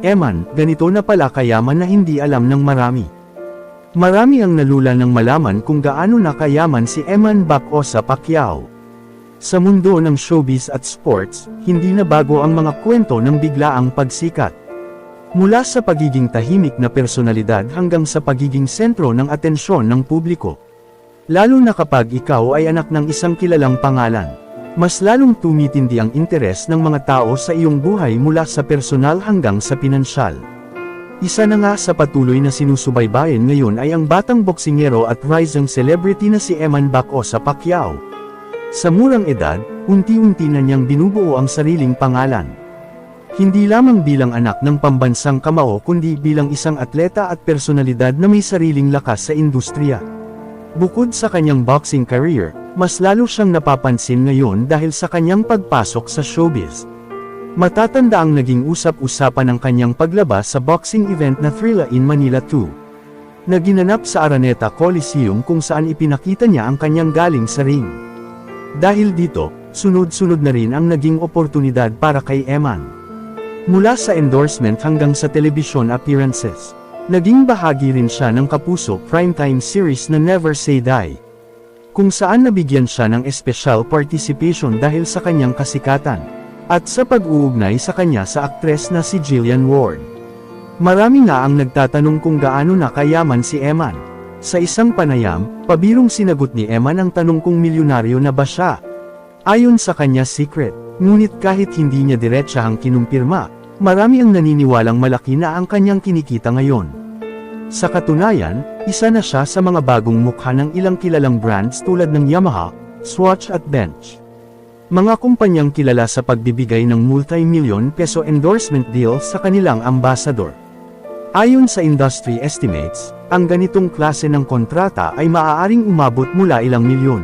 Eman, ganito na pala kayaman na hindi alam ng marami. Marami ang nalula ng malaman kung gaano na kayaman si Eman Bacosa Pacquiao. Sa mundo ng showbiz at sports, hindi na bago ang mga kwento ng biglaang pagsikat. Mula sa pagiging tahimik na personalidad hanggang sa pagiging sentro ng atensyon ng publiko. Lalo na kapag ikaw ay anak ng isang kilalang pangalan. Mas lalong tumitindi ang interes ng mga tao sa iyong buhay mula sa personal hanggang sa pinansyal. Isa na nga sa patuloy na sinusubaybayan ngayon ay ang batang boksingero at rising celebrity na si Eman Bacosa Pacquiao. Sa murang edad, unti-unti na niyang binubuo ang sariling pangalan. Hindi lamang bilang anak ng pambansang kamao kundi bilang isang atleta at personalidad na may sariling lakas sa industriya. Bukod sa kanyang boxing career, mas lalo siyang napapansin ngayon dahil sa kanyang pagpasok sa showbiz. Matatanda ang naging usap-usapan ng kanyang paglabas sa boxing event na Thrilla in Manila 2. Na ginanap sa Araneta Coliseum kung saan ipinakita niya ang kanyang galing sa ring. Dahil dito, sunod-sunod na rin ang naging oportunidad para kay Eman. Mula sa endorsement hanggang sa television appearances. Naging bahagi rin siya ng kapuso primetime series na Never Say Die. Kung saan nabigyan siya ng espesyal participation dahil sa kanyang kasikatan. At sa pag-uugnay sa kanya sa aktres na si Jillian Ward. Marami nga ang nagtatanong kung gaano na kayaman si Eman. Sa isang panayam, pabirong sinagot ni Eman ang tanong kung milyonaryo na ba siya. Ayon sa kanya secret, ngunit kahit hindi niya diretsahang kinumpirma, marami ang naniniwalang malaki na ang kanyang kinikita ngayon. Sa katunayan, isa na siya sa mga bagong mukha ng ilang kilalang brands tulad ng Yamaha, Swatch at Bench. Mga kumpanyang kilala sa pagbibigay ng multi-million peso endorsement deal sa kanilang ambassador. Ayon sa industry estimates, ang ganitong klase ng kontrata ay maaaring umabot mula ilang milyon.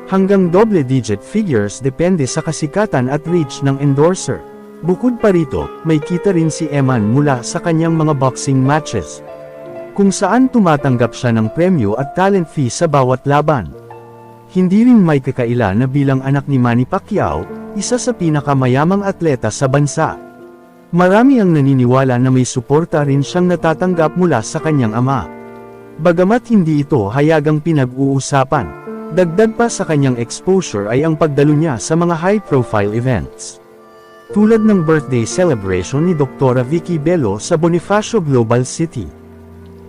Hanggang double-digit figures depende sa kasikatan at reach ng endorser. Bukod pa rito, may kita rin si Eman mula sa kanyang mga boxing matches. Kung saan tumatanggap siya ng premyo at talent fee sa bawat laban. Hindi rin may kakaila na bilang anak ni Manny Pacquiao, isa sa pinakamayamang atleta sa bansa. Marami ang naniniwala na may suporta rin siyang natatanggap mula sa kanyang ama. Bagamat hindi ito hayagang pinag-uusapan, dagdag pa sa kanyang exposure ay ang pagdalo niya sa mga high-profile events. Tulad ng birthday celebration ni Dr. Vicky Bello sa Bonifacio Global City.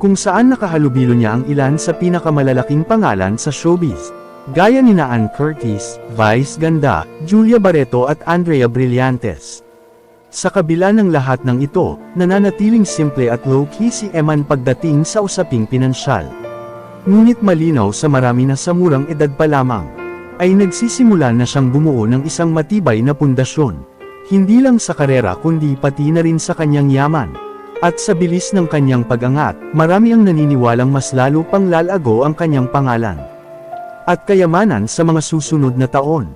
Kung saan nakahalubilo niya ang ilan sa pinakamalalaking pangalan sa showbiz. Gaya nina Ann Curtis, Vice Ganda, Julia Barreto at Andrea Brillantes. Sa kabila ng lahat ng ito, nananatiling simple at low-key si Eman pagdating sa usaping pinansyal. Ngunit malinaw sa marami na sa murang edad pa lamang, ay nagsisimula na siyang bumuo ng isang matibay na pundasyon. Hindi lang sa karera kundi pati na rin sa kanyang yaman. At sa bilis ng kanyang pag-angat, marami ang naniniwalang mas lalo pang lalago ang kanyang pangalan. At kayamanan sa mga susunod na taon.